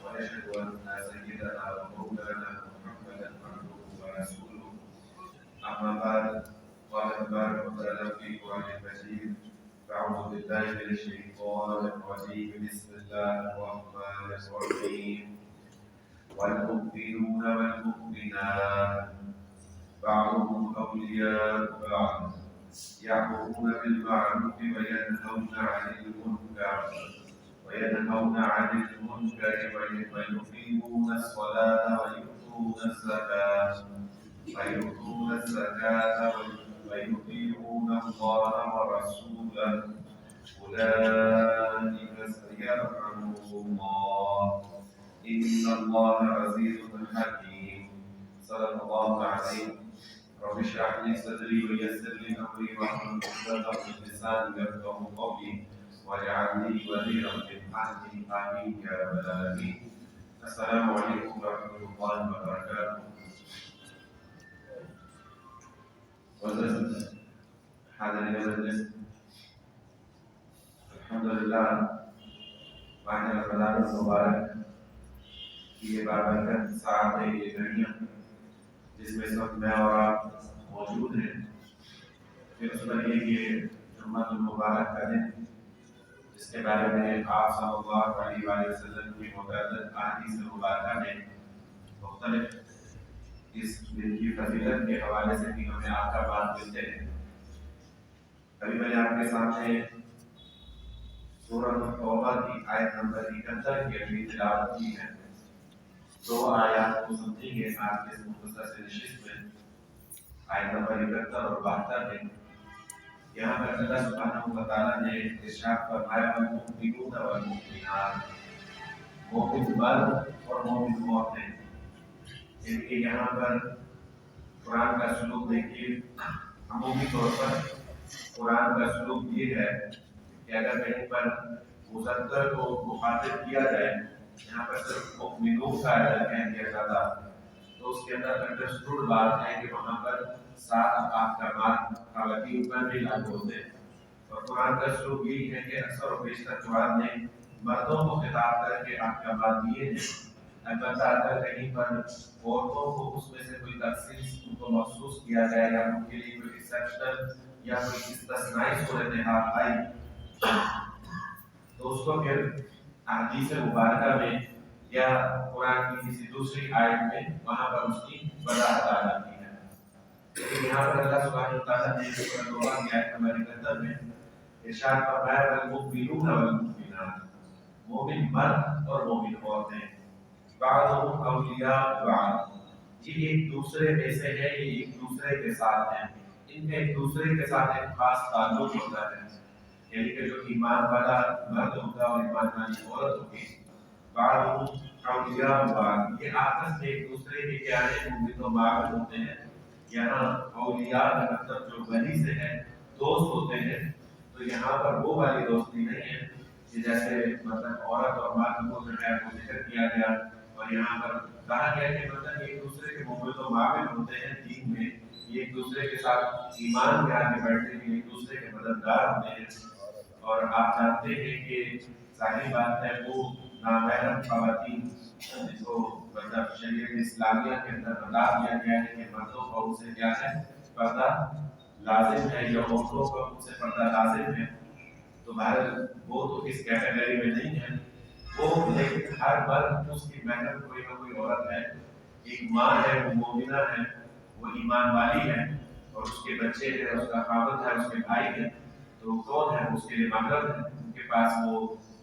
ونشهد أن سيدنا ومولانا محمدا عبده ورسوله. أما بعد، قال تبارك وتعالى في القرآن المجيد: أعوذ بالله من الشيطان الرجيم، بسم الله الرحمن الرحيم. والمؤمنون والمؤمنات بعضهم أولياء بعض يأمرون بالمعروف وينهون عن المنكر ويقيمون الصلاة ويؤتون الزكاة ويطيعون الله ورسوله أولئك سيرحمهم الله إن الله عزيز حكيم. صدق الله العظيم. رب اشرح لي صدري ويسر لي أمري واحلل عقدة من لساني يفقهوا قولي واجعل لي وزيرا من أهلي آمين يا رب العالمين. السلام عليكم ورحمة الله وبركاته. وزير حاضرين المجلس، الحمد للہ ماہ رمضان المبارک کی یہ بابرکت ساعت ہے، یہ گھڑیاں جس میں اس وقت میں اور آپ موجود ہیں، پھر اس پر یہ کہ جمعہ المبارک کا دن جس کے بارے میں آپ صلی اللہ علیہ وآلہ وسلم کی متعدد احادیث مبارکہ میں مختلف اس دن کی فضیلت کے حوالے سے بھی ہمیں آپ کا بات ملتے ہیں۔ ابھی میں نے آپ کے سامنے سورۃ توبہ کی آیت نمبر 71 کی ابھی تلاوت کی ہے۔ دو آیات کو سمجھیں گے آج کے اس مختصر سے نشست میں، آیت نمبر 71 اور 72 میں۔ یہاں پر اللہ سبحانہ و تعالیٰ نے ارشاد فرمایا: والمؤمنون والمؤمنات، مومن مرد اور مومن عورتیں۔ ان کے یہاں پر قرآن کا سلوک دیکھیے، عمومی طور پر قرآن کا سلوک یہ ہے کہ اگر کہیں پر مذکر کو مخاطب کیا جائے، یہاں پر صرف مؤمنون کا کہہ دیا جاتا تو اس کے اندر انڈرسٹوڈ بات ہے کہ وہاں پر 7 احکامات خواتین پر بھی لاگو ہوتے ہیں۔ اور قرآن کا سلوک یہی ہے کہ اکثر و بیشتر قرآن نے مردوں کو خطاب کر کے احکامات دیے ہیں، البتہ اگر کہیں پر عورتوں کو اس میں سے کوئی تخصیص ان کو مخصوص کیا جائے یا ان کے لیے کوئی ایکسیپشنل یا کوئی استثنائی صورتحال آئی تو اس کو پھر احادیث مبارکہ میں یا قرآن کی کسی دوسری آیت میں وہاں پر اس کی وضاحت آ جاتی ہے۔ لیکن یہاں پر اللہ سبحانہ و تعالیٰ نے سورۃ توبہ کی آیت نمبر 71 میں ارشاد فرمایا: والمؤمنون والمؤمنات، مومن مرد اور مومن عورتیں، بعضهم اولیاء بعض، یہ ایک دوسرے میں سے ہے، یہ ایک دوسرے کے ساتھ ہیں، ان میں ایک دوسرے کے ساتھ ایک خاص تعلق ہوتا ہے، یعنی کہ جو ایمان والا مرد ہوگا اور ایمان والی عورت ہوگی، بعضهم اولیاء بعض، یہ آپس میں ایک دوسرے کے کیا ہے، مومن و معاون ہوتے ہیں۔ یہاں اولیاء کا مطلب جو ولی سے ہے، دوست ہوتے ہیں، تو یہاں پر وہ والی دوستی نہیں ہے کہ جیسے مطلب عورت اور مرد کو جو ہے وہ ذکر کیا گیا اور یہاں پر کہا گیا کہ مطلب ایک دوسرے کے مومن و معاون ہوتے ہیں دین میں، یہ ایک دوسرے کے ساتھ ایمان کے آگے بڑھتے ہیں، ایک دوسرے کے مددگار ہوتے ہیں۔ اور آپ جانتے ہیں کہ ظاہر بات ہے وہ نامحرم خواتین جس کو مطلب شریعت اسلامیہ کے اندر بتا دیا گیا ہے کہ مردوں کو ان سے کیا ہے، پردہ لازم ہے، یا عورتوں کو ان سے پردہ لازم ہے، تو بہرحال وہ تو اس کیٹیگری میں نہیں ہے وہ، لیکن ہر مرد اس کی محرم کوئی نہ کوئی عورت ہے، ایک ماں ہے، وہ مومنہ ہے، وہ ایمان والی ہے، اور اس کے بچے ہیں، اس کا خاوند ہے، اس کے بھائی ہیں، تو کون ہے اس کے لیے محرم ہے، ان کے پاس وہ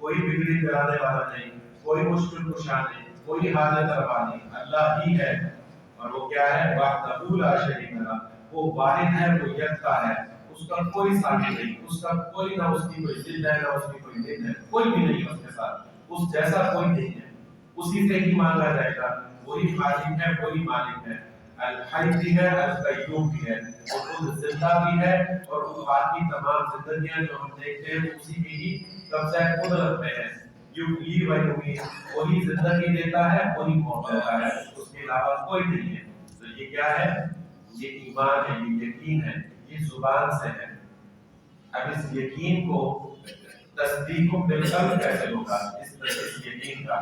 کوئی بگڑی کرانے والا نہیں، کوئی مشکل کشا نہیں، کوئی حاجت روا نہیں، اللہ ہی ہے۔ اور وہ کیا ہے؟ وحدہ لا شریک لہ، وہ واحد ہے، وہ یکتا ہے، اس کا کوئی ساتھی نہیں، اس کا کوئی نہ اس کی کوئی ضد ہے، نہ اس کی کوئی ند ہے، کوئی بھی نہیں اس کے ساتھ، اس جیسا کوئی نہیں ہے، اسی سے ہی مانگا جائے گا، وہی خالق ہے، وہی مالک ہے، الحی بھی ہے، القیوم بھی ہے، وہ خود زندہ بھی ہے، اور وہ باقی تمام زندگیاں جو ہم دیکھتے ہیں اسی کی ہی قبضہ قدرت میں ہے۔ یحیی و یمیت، وہی زندگی دیتا ہے، وہی موت دیتا ہے، اس کے علاوہ کوئی نہیں ہے۔ تو یہ کیا ہے؟ یہ ایمان ہے، یہ یقین ہے، یہ زبان سے ہے۔ اب اس یقین کو تصدیق بالقلب کیسے ہوگا؟ اس یقین کا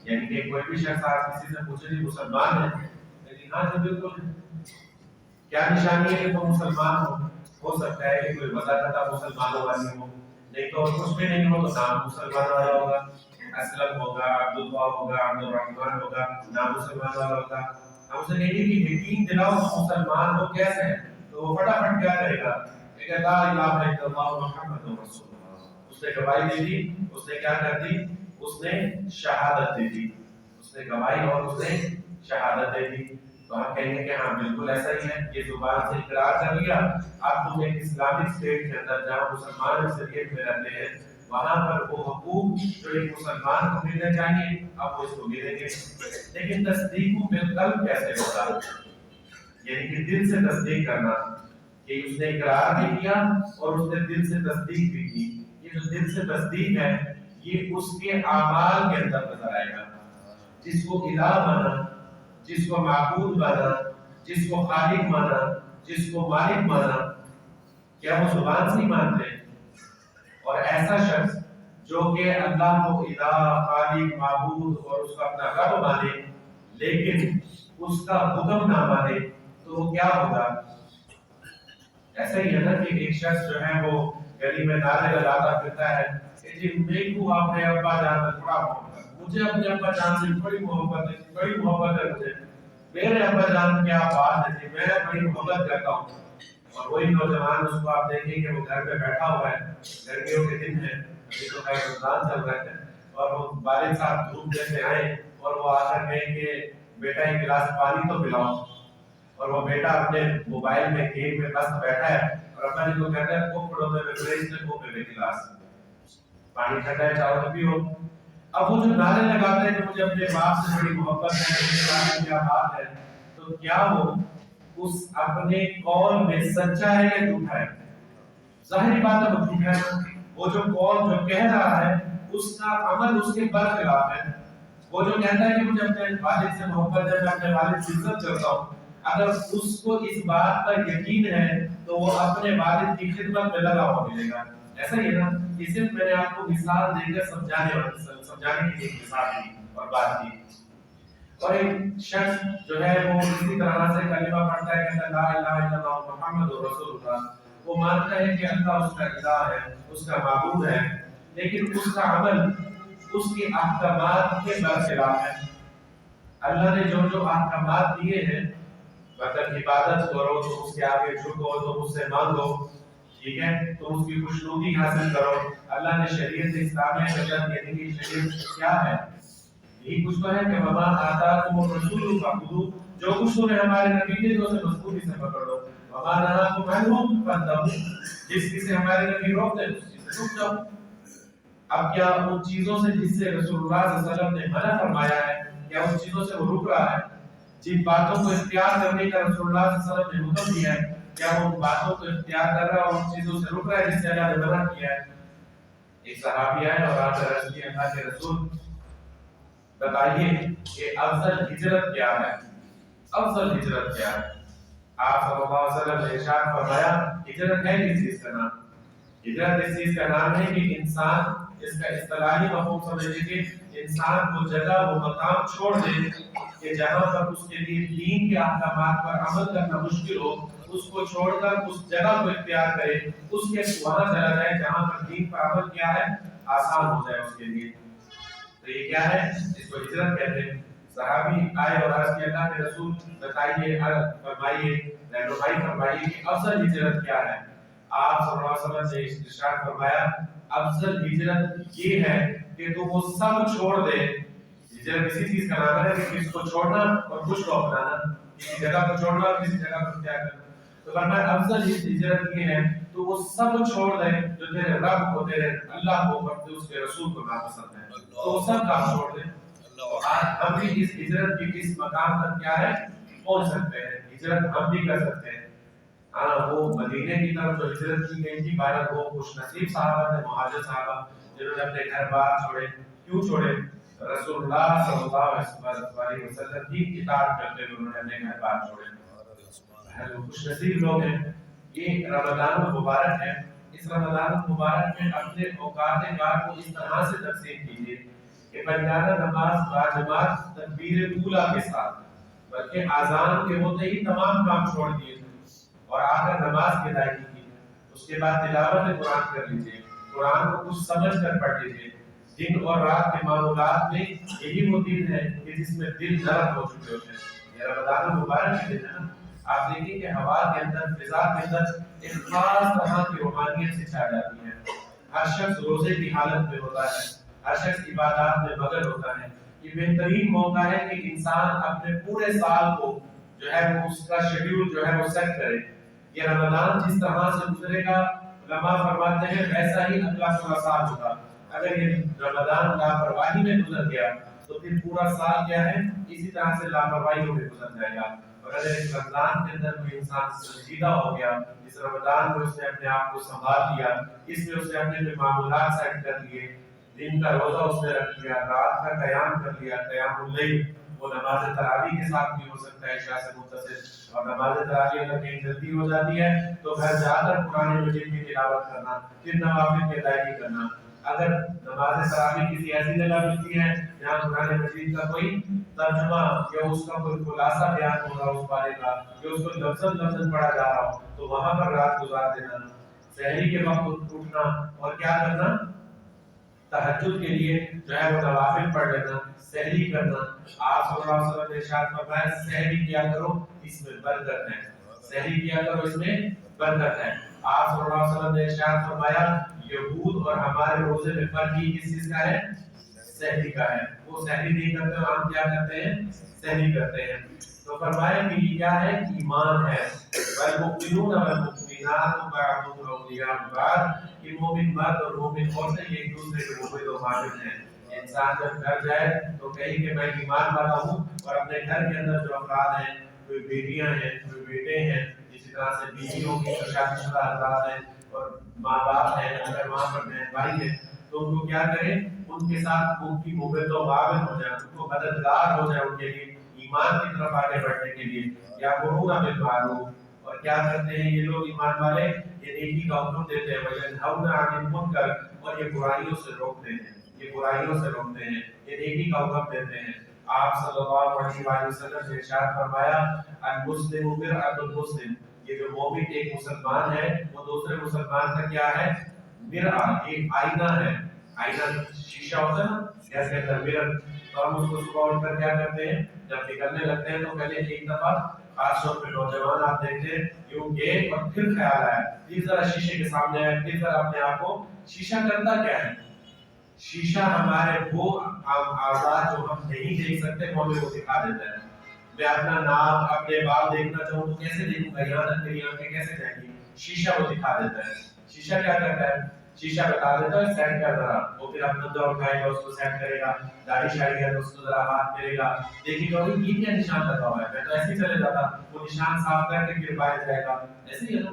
یعنی کہ کوئی بھی شخص آپ کسی سے پوچھے کہ مسلمان ہے، لیکن ہاں جو بالکل کیا نشانی ہے کہ وہ مسلمان ہو سکتا ہے کہ کوئی وضاحت مسلمانوں والی ہو، نہیں تو کچھ بھی نہیں ہو تو نام مسلمان والا ہوگا، اسلم ہوگا، عبداللہ ہوگا، عبد الرحمن ہوگا، نام مسلمان والا ہوگا۔ ہم اسے کہیں گے کہ یقین دلاؤ مسلمان ہو کیسے ہے، تو وہ فٹافٹ کیا کرے گا کہ لا الہ الا اللہ محمد رسول اللہ۔ اس نے گواہی دے دی، اس نے کیا کر دی؟ اس نے شہادت دے دی، اس نے گواہی اور اس نے شہادت دے دی۔ تو ہم کہیں گے کہ ہاں بالکل ایسا ہی ہے، یہ زبان سے اقرار کر لیا۔ اب تم ایک اسلامک اسٹیٹ کے اندر جہاں مسلمان اکثریت میں رہتے ہیں، وہاں پر وہ حقوق جو ایک مسلمان کو ملنے چاہیے اب وہ اس کو ملیں گے، لیکن تصدیق بالقلب کیسے ہوگا؟ یعنی کہ دل سے تصدیق کرنا کہ اس نے اقرار بھی کیا اور اس نے دل سے تصدیق بھی کی۔ یہ جو دل سے تصدیق ہے یہ اس کے اعمال کے اندر نظر آئے گا۔ جس کو الہ مانا، جس کو معبود مانا، جس کو خالق مانا، جس کو مالک مانا، کیا وہ زبان سے مانتے ہیں؟ اور ایسا شخص جو کہ اللہ کو الہ، خالق، معبود اور اس کا اپنا رب مانے لیکن اس کا حکم نہ مانے تو وہ کیا ہوگا؟ ایسا ہی ہے نا کہ ایک شخص جو ہے وہ گلی میں نعرے لگاتا پھرتا ہے کہ جی میرے کو اپنے ابا جان سے بڑا محبت ہے، مجھے اپنے ابا جان سے بڑی محبت ہے، بڑی محبت ہے مجھے، میرے ابا جان کیا بات ہے جی، میں بڑی محبت کرتا ہوں۔ اور وہی نوجوان اس کو آپ دیکھیں کہ وہ گھر پہ بیٹھا ہوا ہے، گرمیوں کے دن ہے، ابھی تو خیر رمضان چل رہا ہے، اور وہ والد صاحب دھوپ جیسے آئے اور وہ آ کر کہیں کہ بیٹا ایک گلاس پانی تو پلاؤ، اور وہ بیٹا اپنے موبائل میں گیم میں مست بیٹھا ہے اور ابا جی کو کہتا ہے کو پڑو میں فریج میں کو پہ گلاس پانی ٹھنڈا ہے چاہو تو پیو۔ اب وہ جو نعرے لگاتے ہیں کہ مجھے اپنے باپ سے بڑی محبت ہے، میرے باپ کی کیا بات ہے، تو کیا وہ اس اپنے قول میں سچا ہے یا جھوٹا ہے؟ ظاہری بات ہے وہ جھوٹا ہے۔ وہ جو قول جو کہہ رہا ہے اس کا عمل اس کے برخلاف ہے۔ وہ جو کہتا ہے کہ مجھے اپنے والد سے محبت ہے، میں اپنے والد سے عزت کرتا ہوں، اگر اس کو اس بات پر یقین ہے تو وہ اپنے والد کی خدمت میں لگا ہوا ملے گا۔ ایسا ہی ہے نا، اس میں میں نے آپ کو مثال دے کر سمجھانے کی ایک مثال دی اور بات کی۔ اور ایک شخص جو ہے وہ اسی طرح سے کلمہ پڑھتا ہے کہ لا الہ الا اللہ محمد رسول اللہ، وہ مانتا ہے کہ اللہ اس کا الہ ہے، اس کا معبود ہے، لیکن اس کا عمل اس کے احکامات کے برخلاف ہے۔ اللہ نے جو جو احکامات دیے ہیں، مطلب عبادت کرو تو اس کے آگے جھکو تو اس سے مانگو، ٹھیک ہے، تو اس کی خوشنودی حاصل کرو۔ اللہ نے شریعت اسلامیہ کا جب یعنی کہ شریعت کیا ہے؟ یہی کچھ تو ہے کہ وما آتاکم الرسول فخذوہ، جو کچھ تمہیں ہمارے نبی نے تو اسے مضبوطی سے پکڑ لو، وما نہاکم عنہ فانتہوا، جس چیز سے ہمارے نبی روکتے ہیں اس چیز سے رک جاؤ۔ اب کیا ان چیزوں سے جس سے رسول اللہ صلی اللہ علیہ وسلم نے منع فرمایا ہے، کیا ان چیزوں سے وہ رک رہا ہے؟ جن باتوں کو اختیار کرنے کا رسول اللہ صلی اللہ علیہ وسلم نے حکم دیا ہے، کیا وہ ان باتوں کو اختیار کر رہا ہے اور ان چیزوں سے رک رہا ہے جس سے اللہ نے منع کیا ہے؟ ایک صحابی آئے اور آپ عرض کی اللہ کے رسول بتائیے کہ افضل ہجرت کیا ہے؟ افضل ہجرت کیا ہے؟ آپ صلی اللہ علیہ وسلم نے ارشاد فرمایا ہجرت ہے کس چیز کا نام؟ ہجرت اس چیز کا نام ہے کہ انسان، اس کا اصطلاحی مفہوم سمجھے کہ انسان وہ جگہ وہ مقام چھوڑ دے کہ جہاں پر اس کے لیے دین کے احکامات پر عمل کرنا مشکل ہو، اس کو چھوڑ کر اس جگہ کو اختیار کرے، اس کے وہاں چلا جائے جہاں پر دین پر عمل کیا ہے آسان ہو جائے اس کے لیے۔ تو یہ کیا ہے؟ اس کو ہجرت کہتے ہیں۔ صحابی آئے اور عرض کیا اللہ کے رسول بتائیے، فرمائیے، رہنمائی فرمائیے کہ افضل ہجرت کیا ہے؟ آپ صلی اللہ علیہ وسلم نے ارشاد فرمایا افضل ہجرت یہ ہے کہ تو وہ سب چھوڑ دے. ہجرت اسی چیز کا نام ہے کہ کسی کو چھوڑنا اور کچھ کو اپنانا, کسی جگہ کو چھوڑنا اور کسی جگہ پر کیا کرنا. تو فرمایا افضل ہجرت یہ ہے تو وہ سب چھوڑ دے جو تیرے رب کو, تیرے اللہ کو اور اس کے رسول کو ناپسند ہے, تو وہ سب کام چھوڑ دے. آج ہم بھی اس ہجرت کی اس مقام تک کیا ہے پہنچ سکتے ہیں, ہجرت ہم بھی کر سکتے ہیں. وہ مدینے کی طرف جو ہجرت کی گئی تھی بارہ, وہ خوش نصیب صحابہ تھے, مہاجر صحابہ, جنہوں نے اپنے گھر بار چھوڑے. کیوں چھوڑے؟ رسول اللہ صلی اللہ علیہ وسلم کی اطاعت کرتے ہوئے انہوں نے اپنے گھر بار چھوڑے. خوش نصیب لوگ ہیں. یہ رمضان المبارک ہے. اس رمضان المبارک میں اپنے اوقات کار کو اس طرح سے تقسیم کیجیے کہ بجانہ نماز باجماعت تکبیر اولیٰ کے ساتھ, بلکہ اذان کے ہوتے ہی تمام کام چھوڑ دیے اور آ کر نماز کی ادائیگی کی. اس کے بعد تلاوت قرآن کر لیجیے, قرآن کو کچھ سمجھ کر پڑھ لیجیے. دن اور رات کے معمولات میں یہی وہ دن ہے کہ جس میں دل نرم ہو چکے ہوتے ہیں. یہ رمضان المبارک کے دن ہے نا, آپ دیکھیں کہ ہوا کے اندر, فضا کے اندر ایک خاص طرح کی روحانیت سے چھا جاتی ہے. ہر شخص روزے کی حالت میں ہوتا ہے, ہر شخص عبادات میں مگن ہوتا ہے. یہ بہترین موقع ہے کہ انسان اپنے پورے سال کو جو ہے وہ اس کا شیڈیول جو ہے وہ سیٹ کرے. یہ رمضان جس طرح سے گزرے گا, علماء فرماتے ہیں ویسا ہی اگلا پورا سال ہوگا. اگر یہ رمضان لاپرواہی میں گزر گیا تو پھر پورا سال کیا ہے اسی طرح سے لاپرواہیوں میں گزر جائے گا. اور اگر اس رمضان کے اندر کوئی انسان سنجیدہ ہو گیا, اس رمضان میں اس نے اپنے آپ کو سنبھال لیا, اس میں اس نے اپنے معمولات سیٹ کر لیے, دن کا روزہ اس نے رکھ لیا, رات کا قیام کر لیا, قیام اللیل, وہ نماز تراویح کے ساتھ بھی ہو سکتا ہے عشاء سے متصل. اور نماز تراویح اگر کہیں جلدی ہو جاتی ہے تو گھر جا کر قرآن مجید کی تلاوت کرنا, پھر نوافل کی ادائیگی کرنا. اگر نماز تراویح کسی ایسی جگہ ملتی ہے جہاں قرآن مجید کا کوئی ترجمہ یا اس کا کوئی خلاصہ بیان ہو رہا اس بارے کا, یا اس کو لفظ لفظ پڑھا جا رہا ہو, تو وہاں پر رات گزار دینا. سحری کے وقت اٹھنا اور کیا کرنا, تہجد کے لیے جو ہے وہ نوافل پڑھ لینا, سحری کرنا. آپ صلی اللہ علیہ وسلم نے ارشاد فرمایا سحری کیا کرو اس میں برکت ہے, سحری کیا کرو اس میں برکت ہے. آپ صلی اللہ علیہ وسلم نے ارشاد فرمایا یہود اور ہمارے روزے میں فرق ہی کس چیز کا ہے, سحری کا ہے. وہ سحری نہیں کرتے اور ہم کیا کرتے ہیں, سحری کرتے ہیں. تو فرمایا کہ یہ کیا ہے, ایمان ہے. والمؤمنون والمؤمنات بعضهم اولیاء بعض, کہ مومن مرد اور مومن عورتیں ایک دوسرے کے مومن و معاون ہیں. انسان جب گھر جائے تو کہیں کہ میں ایمان والا ہوں, اور اپنے گھر کے اندر جو افراد ہیں, کوئی بیٹیاں ہیں, کوئی بیٹے ہیں, اسی طرح سے بیویوں کی جو شادی شدہ حضرات ہیں, اور ماں باپ ہیں, اگر وہاں پر بہن بھائی ہیں, تو ان کو کیا کریں, ان کے ساتھ ان کی محبت و معاون ہو جائے, ان کو مددگار ہو جائے ان کے لیے ایمان کی طرف آگے بڑھنے کے لیے. یأمرون بالمعروف, اور کیا کرتے ہیں یہ لوگ ایمان والے, یہ نیکی کا حکم دیتے ہیں, وینہون عن المنکر, اور یہ برائیوں سے روکتے ہیں, یہ برائیوں سے روکتے ہیں, یہ نیکی کا حکم دیتے ہیں. آپ صلی اللہ علیہ وسلم نے ارشاد فرمایا المسلم مرآۃ المسلم, یہ جو مومن ایک مسلمان ہے وہ دوسرے مسلمان کا کیا ہے, مرآۃ, ایک آئینہ ہے. آئینہ شیشہ ہوتا ہے نا, جیسے اندر مرر, تو ہم اس کو صبح اٹھ کر کیا کرتے ہیں, جب نکلنے لگتے ہیں تو پہلے ایک دفعہ, خاص طور پہ نوجوان آپ دیکھتے ہیں, یوں گئے اور پھر خیال آیا, پھر ذرا شیشے کے سامنے آئے, پھر ذرا اپنے آپ کو, شیشہ کرتا کیا ہے, شیشہ ہمارے وہ اعضاء جو ہم نہیں دیکھ سکتے وہ ہمیں وہ دکھا دیتا ہے. میں اپنا ناک, اپنے بال دیکھنا چاہوں تو کیسے دیکھوں گا, یہاں تک میری آنکھیں کیسے جائیں گی, شیشہ وہ دکھا دیتا ہے. شیشہ کیا کرتا ہے, شیشہ بتا دیتا ہے سیٹ کر ذرا, وہ پھر اپنا دور اٹھائے گا, اس کو سیٹ کرے گا, داڑھی شاڑھی ہے تو اس کو ذرا ہاتھ پھیرے گا, دیکھے گا یہ کیا نشان لگا ہوا ہے, میں تو ایسے ہی چلے جاتا, وہ نشان صاف کر کے پھر باہر جائے گا, ایسے ہی ہے نا.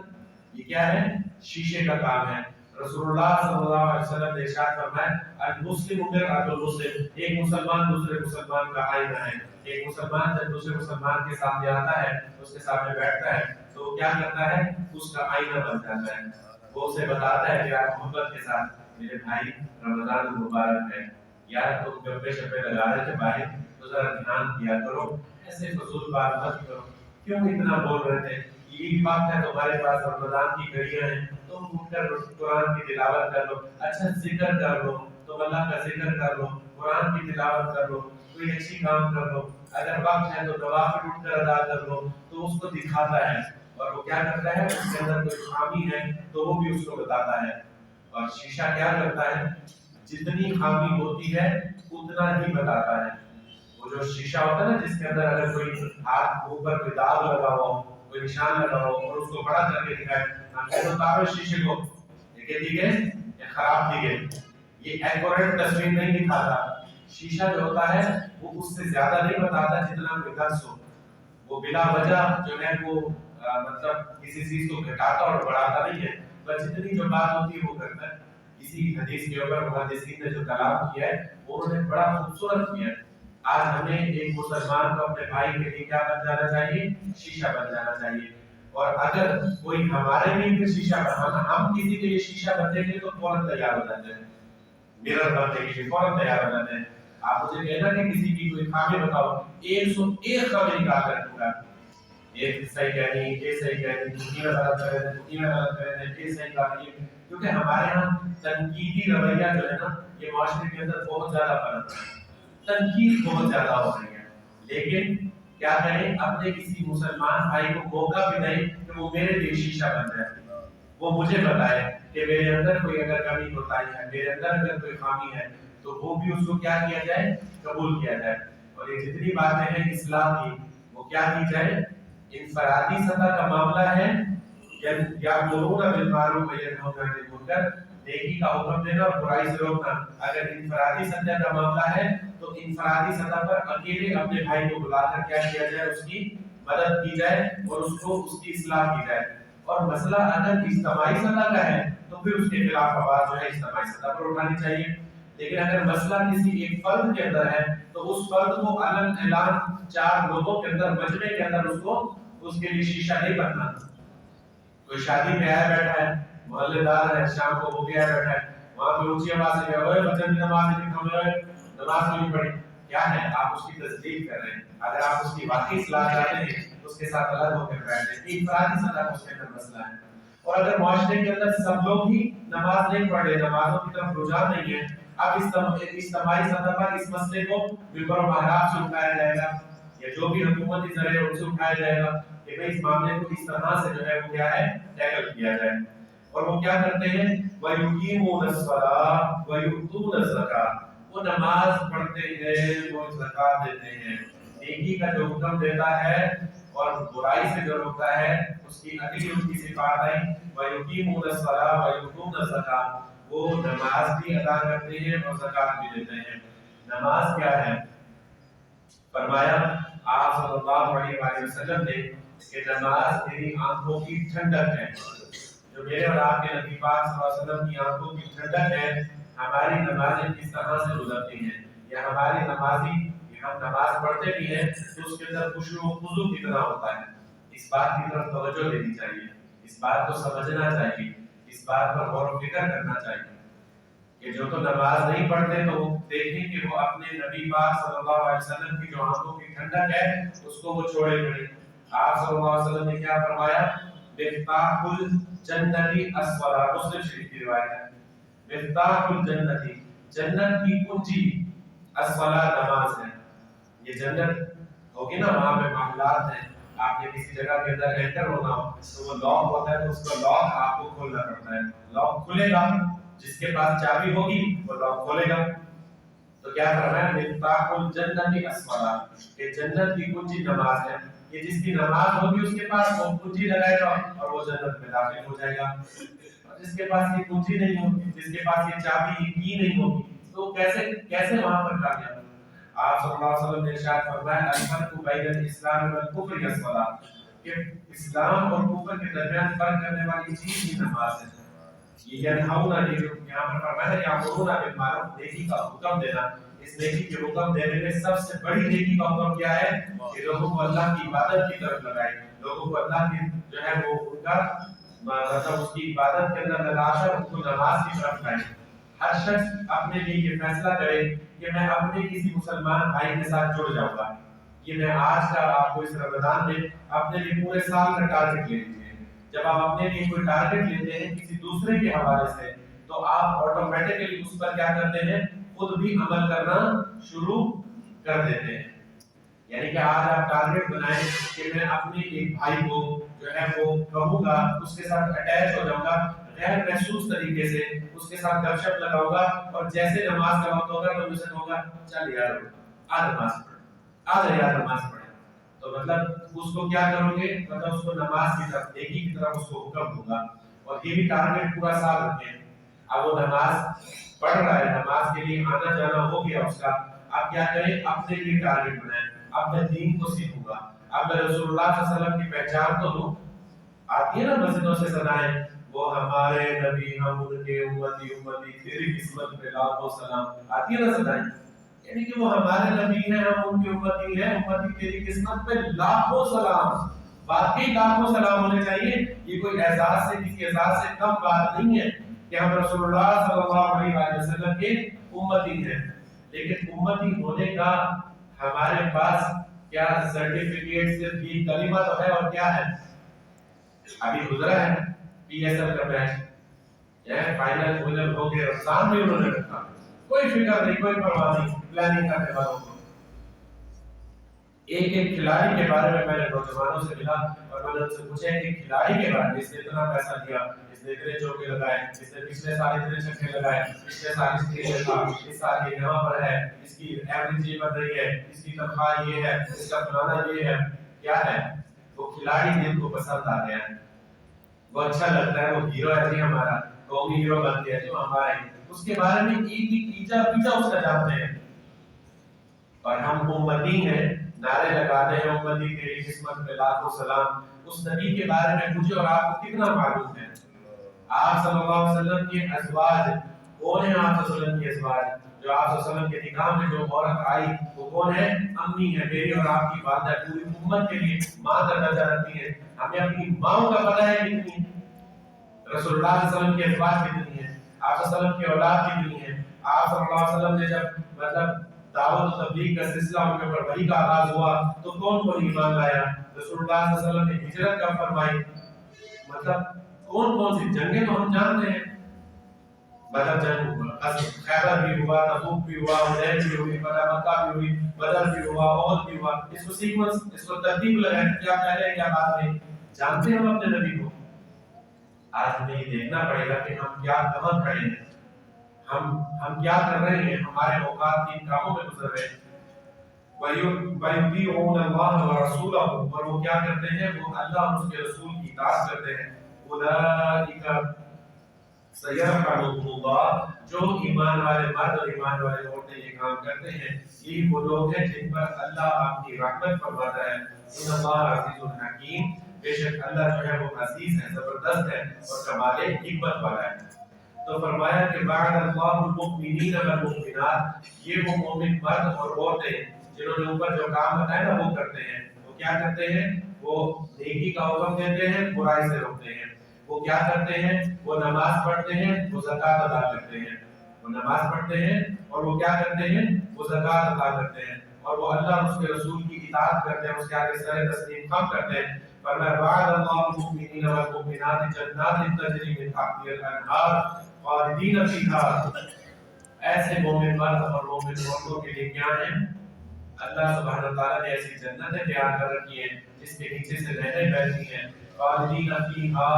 یہ کیا ہے, شیشے کا کام ہے. رسول اللہ صلی اللہ علیہ وسلم نے ارشاد فرمایا المسلم مرآۃ المسلم, ایک مسلمان دوسرے مسلمان کا آئینہ ہے. ایک مسلمان جب دوسرے مسلمان کے سامنے آتا ہے, اس کے سامنے بیٹھتا ہے, تو کیا کرتا ہے, اس کا آئینہ بن جاتا ہے. وہ اسے بتاتا ہے کہ آپ محبت کے ساتھ, میرے بھائی رمضان المبارک ہے, یار تم گپے شپے لگا رہے تھے باہر, تو ذرا دھیان دیا کرو, ایسے فضول بات مت کرو, کیوں اتنا بول رہے تھے, یہ وقت ہے تمہارے پاس, رمضان کی گھڑیاں ہیں, تم اٹھ کر قرآن کی تلاوت کر لو, اچھا ذکر کر لو, تم اللہ کا ذکر کر لو, قرآن کی تلاوت کر لو, کوئی اچھی کام کر لو, اگر وقت ہے تو نوافل اٹھ کر ادا کر لو. تو اس کو دکھاتا ہے, اور وہ کیا کرتا ہے, اس کے اندر کوئی خامی ہے تو وہ بھی اس کو بتاتا ہے. اور شیشہ کیا کرتا ہے؟ جتنی خامی ہوتی ہے اتنا ہی بتاتا ہے. وہ جو شیشہ ہوتا ہے نا جس کے اندر اگر کوئی ہاتھ اوپر کوئی داغ لگا ہو, کوئی نشان لگا ہو اور اس کو بڑا کر کے دکھائے, ہم کہتے ہیں اتارو شیشے کو, دیکھیں ٹھیک ہے یہ خراب ٹھیک ہے, یہ ایکوریٹ تصویر نہیں دکھاتا. شیشہ جو ہوتا ہے وہ اس سے زیادہ نہیں بتاتا جتنا کوئی لفظ ہو. وہ بلا وجہ جو ہے وہ مطلب کسی چیز کو گھٹاتا اور بڑھاتا نہیں ہے, بس جتنی جو بات ہوتی ہے وہ کرتا ہے. اسی حدیث کے اوپر محدثین نے جو کلام کیا ہے وہ انہوں نے بڑا خوبصورت کیا ہے. آج ہمیں ایک مسلمان کو اپنے بھائی کے لیے کیا بن جانا چاہیے؟ شیشہ بن جانا چاہیے. اور اگر کوئی ہمارے لیے شیشہ بنانا, ہم کسی کے لیے شیشہ بننے کے لیے تو فوراً تیار ہو جاتے ہیں, مرر بننے کے لیے فوراً تیار ہو جاتے ہیں. آپ مجھے کہنا کہ کسی کی کوئی خامی بتاؤ, 101 خامی نکال کر دوں, ایک صحیح کہنی, یہ صحیح کہنی, دوسری غلط کرے دیں, دوسری غلط کرے دیں, یہ صحیح کہا. کیونکہ ہمارے یہاں تنقیدی رویہ جو ہے نا یہ معاشرے کے اندر بہت زیادہ فرق ہے, تنقید بہت زیادہ ہو رہی ہے. لیکن کیا کریں, اپنے کسی مسلمان بھائی کو موقع بھی نہیں کہ وہ میرے لیے شیشہ بن جائے, وہ مجھے بتائے کہ میرے اندر کوئی اگر کمی کوتاہی ہے, میرے اندر اگر کوئی خامی ہے تو وہ بھی اس کو کیا کیا جائے, قبول کیا جائے. اور یہ جتنی باتیں ہیں اسلام کی وہ کیا کی جائے, انفرادی سطح کا معاملہ ہے یا مرون بالمعروف وینہون عن المنکر, نیکی کا حکم دینا اور برائی سے روکنا. اگر انفرادی سطح کا معاملہ ہے تو انفرادی سطح پر اکیلے اپنے بھائی کو بلا کر کیا کیا جائے, اس کی مدد کی جائے اور اس کو اس کی اصلاح کی جائے. اور مسئلہ اگر اجتماعی سطح کا ہے تو پھر اس کے خلاف آواز جو ہے اجتماعی سطح پر اٹھانی چاہیے. لیکن اگر مسئلہ کسی ایک فرد کے اندر ہے تو اس فرد کو علن اعلان 4 لوگوں کے اندر مجمع کے اندر اس کو اس کے لیے شیشہ نہیں بننا. کوئی شادی میں آیا بیٹھا ہے, محلے دار ہے, شام کو وہ بھی آیا بیٹھا ہے, وہاں پہ اونچی آواز سے اوے بچن کی نماز نہیں پڑھی, کیا ہے آپ اس کی تصدیق کر رہے ہیں. اگر آپ اس کی واقعی اصلاح چاہتے ہیں اس کے ساتھ الگ ہو کر بیٹھ جائیں. انفرادی سطح اس کے اندر مسئلہ ہے. اور اگر معاشرے کے اندر سب لوگ ہی نماز نہیں پڑھ رہے, نمازوں کی طرف رجحان نہیں ہے, اب اجتماعی سطح پر اس مسئلے کو ممبر و محراب سے اٹھایا جائے گا یا جو بھی حکومتی ذرائع ان سے اٹھایا جائے گا کہ بھئی اس معاملے کو اس طرح سے جو ہے وہ کیا ہے ٹیکل کیا جائے. اور وہ کیا کرتے ہیں, وَيُقِيمُونَ الصَّلَاةَ وَيُؤْتُونَ الزَّكَاةَ, وہ نماز پڑھتے ہیں, وہ زکات دیتے ہیں. نیکی کا جو حکم دیتا ہے اور برائی سے جو روکتا ہے اس کی اگلی ان کی صفات ہے وَيُقِيمُونَ الصَّلَاةَ وَيُؤْتُونَ الزَّكَاةَ, وہ نماز بھی ادا کرتے ہیں اور زکات بھی دیتے ہیں. نماز کیا ہے؟ فرمایا آپ صلی اللہ علیہ وآلہ وسلم نے کہ نماز میری آنکھوں کی ٹھنڈک ہے. جو میرے اور آپ کے نبی پاک صلی اللہ علیہ وسلم کی آنکھوں کی ٹھنڈک ہے, ہماری نمازیں کس طرح سے گزرتی ہیں, یا ہماری نمازی ہم نماز پڑھتے بھی ہیں تو اس کے اندر خشوع و خضوع کتنا ہوتا ہے. اس بات کی طرف توجہ دینی چاہیے, اس بات کو سمجھنا چاہیے, اس بات پر غور و فکر کرنا چاہیے کہ جو تو نماز نہیں پڑھتے تو دیکھیں کہ وہ اپنے نبی پاک صلی اللہ علیہ وسلم کی جو آنکھوں کی ٹھنڈک ہے اس کو وہ چھوڑے نہیں. آپ صلی اللہ علیہ وسلم نے کیا فرمایا, مفتاح الجنتی الصلاۃ, مسلم شریف کی روایت ہے, مفتاح الجنتی, جنت کی کنجی, الصلاۃ, نماز ہے. یہ جنت ہوگی نا, وہاں پہ معاملات ہیں, آپ نے کسی جگہ کے اندر انٹر ہونا ہو تو وہ لاک ہوتا ہے تو اس کا لاک آپ کو کھولنا پڑتا ہے. لاک کھلے گا, جس کے پاس چابی ہوگی وہ لاک کھولے گا. تو کیا فرمایا, مفتاح الجنت الصلاۃ, کہ جنت کی کنجی نماز ہے. کہ جس کی نماز ہوگی اس کے پاس وہ کنجی لگائے گا اور وہ جنت میں داخل ہو جائے گا. اور جس کے پاس یہ کنجی نہیں ہوگی, جس کے پاس یہ چابی, یہ کی نہیں ہوگی, تو کیسے وہاں پر کامیاب. آپ صلی اللہ علیہ وسلم نے ارشاد فرمایا, الفرق بین الاسلام والکفر الصلاۃ, کہ اسلام اور کفر کے درمیان فرق کرنے والی چیز ہی نماز ہے. یہ ینہون, یہ جو یہاں پر فرمایا یامرون بالمعروف, نیکی کا حکم دینا. اس نیکی کے حکم دینے میں سب سے بڑی نیکی کا حکم کیا ہے کہ لوگوں کو اللہ کی عبادت کی طرف لگائے, لوگوں کو اللہ کی جو ہے وہ ان کا مطلب اس کی عبادت کے اندر لگا کر ان کو نماز کی طرف لائے. ہر شخص اپنے لیے یہ فیصلہ کرے کہ میں اپنے کسی مسلمان بھائی کے ساتھ جڑ جاؤں گا. یہ میں آج کا آپ کو اس رمضان میں اپنے لیے پورے سال کا ٹارگٹ لے لیجیے. جب آپ اپنے لیے کوئی ٹارگٹ لیتے ہیں کسی دوسرے کے حوالے سے تو آپ آٹومیٹکلی اس پر کیا کرتے ہیں, خود بھی عمل کرنا شروع کر دیتے ہیں. یعنی کہ آج آپ ٹارگٹ بنائیں کہ میں اپنے ایک بھائی کو جو ہے وہ کہوں گا, اس کے ساتھ اٹیچ ہو جاؤں گا, غیر محسوس طریقے سے اس کے ساتھ گپ شپ لگاؤں گا، اور جیسے نماز کا وقت ہوگا تو مجھے کہوں گا چل یار آ نماز پڑھ، آ جا یار نماز پڑھ. تو مطلب اس کو کیا کرو گے، مطلب اس کو نماز کی طرف، نیکی کی طرف اس کو حکم دوں گا. اور یہ بھی ٹارگیٹ پورا سال رکھیں. اب وہ نماز پڑھ رہا ہے، نماز کے لیے آنا جانا ہو گیا اس کا، اب کیا کریں، اپنے لیے ٹارگیٹ بنائیں. اب میں دین کو سیکھوں گا، اب میں رسول اللہ صلی اللہ علیہ وسلم کی پہچان تو دوں. آتی ہے نا مسجدوں سے صدائیں، وہ ہمارے نبی، ہم ان کے امتی، امتی تیری قسمت پہ لاکھوں سلام. آتی ہے نا صدائیں، یعنی کہ وہ ہمارے نبی ہیں، ہم ان کے امتی ہیں، امتی تیری قسمت پہ لاکھوں سلام. باقی لاکھوں سلام ہونے چاہیے. یہ کوئی اعزاز سے، کسی اعزاز سے کم بات نہیں ہے کہ ہم رسول اللہ صلی اللہ علیہ وسلم کے امتی ہیں. لیکن امتی ہونے کا ہمارے پاس کیا سرٹیفکیٹ صرف یہ کلمہ تو ہے، اور کیا ہے؟ ابھی گزرا ہے پی ایس ایل کا میچ، فائنل ہو گیا، رمضان میں انہوں نے رکھا، کوئی فکر نہیں، کوئی پرواہ نہیں پلاننگ کرنے والوں کو. ایک ایک کھلاڑی کے بارے میں نے نوجوانوں سے ملا اور میں نے ان سے پوچھا کہ کھلاڑی کے بارے میں، اس نے اتنا پیسہ دیا، اس نے اتنے چوکے لگائے، اس نے پچھلے سال اتنے چھکے لگائے، پچھلے سال اس کے لیے تھا، اس سال یہ یہاں پر ہے، اس کی ایوریج یہ بن رہی ہے، اس کی تنخواہ یہ ہے، اس کا فلانا یہ ہے. کیا ہے؟ وہ کھلاڑی دل کو پسند آ گیا ہے، وہ اچھا لگتا ہے، وہ ہیرو ہے جی ہمارا، قومی ہیرو بن گیا جو ہمارا ہے. اس کے بارے میں ایک ایک ایچا پیچا اس کا جانتے ہیں. اور ہم امتی ہیں، نعرے لگاتے ہیں امتی تیری قسمت پہ لاکھوں سلام. اس نبی کے بارے میں مجھے اور آپ کو کتنا معلوم ہے؟ آپ صلی اللہ علیہ وسلم کے ازواج کون ہیں؟ آپ صلی اللہ علیہ وسلم کے ازواج جو آپ صلی اللہ علیہ وسلم کے نکاح میں جو عورت آئی وہ کون ہے؟ امی ہے، میری اور آپ کی والدہ. پوری امت کے لیے ماں کا درجہ رکھتی ہے. ہمیں اپنی ماں کا پتہ ہے کتنی، رسول اللہ صلی اللہ علیہ وسلم کے ازواج کتنی ہیں، آپ صلی اللہ علیہ وسلم کی اولاد کتنی ہے. آپ صلی اللہ علیہ وسلم نے جب مطلب دعوت و تبلیغ کا سلسلہ ان کے اوپر وحی کا آغاز ہوا تو کون کون ایمان لایا؟ رسول اللہ صلی اللہ علیہ وسلم نے ہجرت کب فرمائی؟ مطلب کون کون سی جنگیں تو ہم جانتے ہیں، بدر جنگ ہوا، خیبر بھی ہوا، تبوک بھی ہوا، حنین بھی ہوئی، فتح مکہ بھی ہوئی، بدر بھی ہوا، احد بھی ہوا. اس کو سیکوینس، اس کو ترتیب لگائیں، کیا پہلے کیا بعد میں. جانتے ہیں ہم اپنے نبی کو. آج ہمیں یہ دیکھنا پڑے گا کہ ہم کیا کہاں کھڑے ہیں، ہم کیا کر رہے ہیں، ہمارے اوقات کن کاموں میں گزر رہے ہیں. وَيُطِيعُونَ اللَّهَ وَرَسُولَهُ، اور وہ کیا کرتے ہیں، وہ اللہ اور اس کے رسول کی اطاعت کرتے ہیں. أُولَٰئِكَ سَيَرْحَمُهُمُ اللَّهُ، جو ایمان والے مرد اور ایمان والے عورتیں یہ کام کرتے ہیں، یہی وہ لوگ ہیں جن پر اللہ اپنی رحمت فرماتا ہے. إِنَّ اللَّهَ عَزِيزٌ حَكِيمٌ، بے شک اللہ جو ہے وہ عزیز ہے، زبردست ہے اور کمال حکمت والا ہے. تو فرمایا کہ بعد اللہ المؤمنین والمؤمنات، یہ وہ مومن مرد اور عورتیں جنہوں نے اوپر جو کام بتایا نا وہ کرتے ہیں. وہ کیا کرتے ہیں؟ وہ نیکی کا حکم دیتے ہیں، برائی سے روکتے ہیں. وہ کیا کرتے ہیں؟ وہ نماز پڑھتے ہیں، وہ زکوٰۃ ادا کرتے ہیں. وہ نماز پڑھتے ہیں اور وہ کیا کرتے ہیں؟ وہ زکوٰۃ ادا کرتے ہیں، اور وہ اللہ اور اس کے رسول کی اطاعت کرتے ہیں، اس کے آگے سر تسلیم خم کرتے ہیں. فرمایا وعد اللہ المؤمنین والمؤمنات جنات تجری من تحتها الانہار خالدین فیہا. ایسے مومن مرد اور مومن عورتوں کے لیے کیا ہیں؟ اللہ سبحانہ وتعالیٰ نے ایسی جنتیں تیار کر رکھی ہیں جس کے نیچے سے نہریں بہتی ہیں. خالدین فیہا،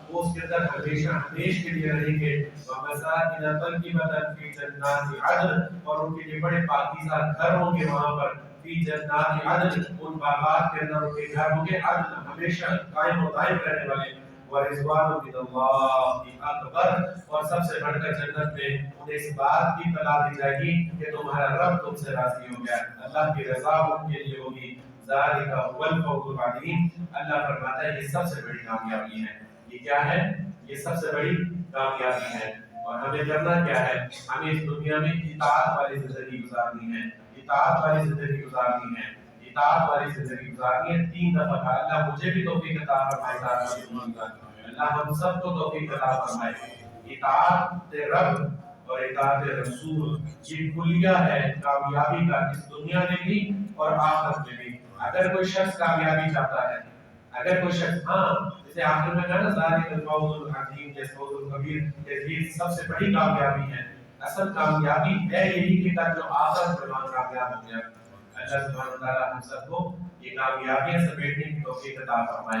وہ اس کے اندر ہمیشہ ہمیش کے لیے رہیں گے. ومساکن طیبۃ فی جنات عدن، اور ان کے لیے بڑے پاکیزہ گھر ہوں گے وہاں پر. فی جنات عدن، ان باغات کے اندر ان کے گھر ہوں گے عدن، ہمیشہ قائم و دائم رہنے والے. ورضوان من اللہ اکبر، اور سب سے بڑھ کر جنت میں انہیں اس بات کی اطلاع دی جائے گی کہ تمہارا رب تم سے راضی ہو گیا، اللہ کی رضا ان کے لیے ہوگی. ذالک هو الفوز العظیم. اللہ فرماتا ہے یہ سب سے بڑی کامیابی ہے. یہ کیا ہے؟ یہ سب سے بڑی کامیابی ہے. اور ہمیں کرنا کیا ہے؟ ہمیں اس دنیا میں اطاعت والی زندگی گزارنی ہے، اطاعت والی زندگی گزارنی ہے، اطاعت والی زندگی گزارنی ہے. 3 دفعہ کہا اللہ مجھے بھی توفیق عطا فرمائے، اللہ ہم سب کو توفیق عطا فرمائے. اطاعت رب اور اطاعت رسول یہ کلیہ ہے کامیابی کا، اس دنیا میں بھی اور آخرت میں بھی. اگر کوئی شخص کامیابی چاہتا ہے، اگر کوئی شخص، ہاں جیسے آخر میں کہا نا ذالک الفوز العظیم، یہ فوز الکبیر، یہ سب سے بڑی کامیابی ہے. اصل کامیابی ہے یہی کہ تک جو آخرت میں کامیاب ہو گیا. اللہ سبحانہ وتعالیٰ ہم سب کو یہ کامیابیاں سمیٹنے کی توفیق عطا فرمائے.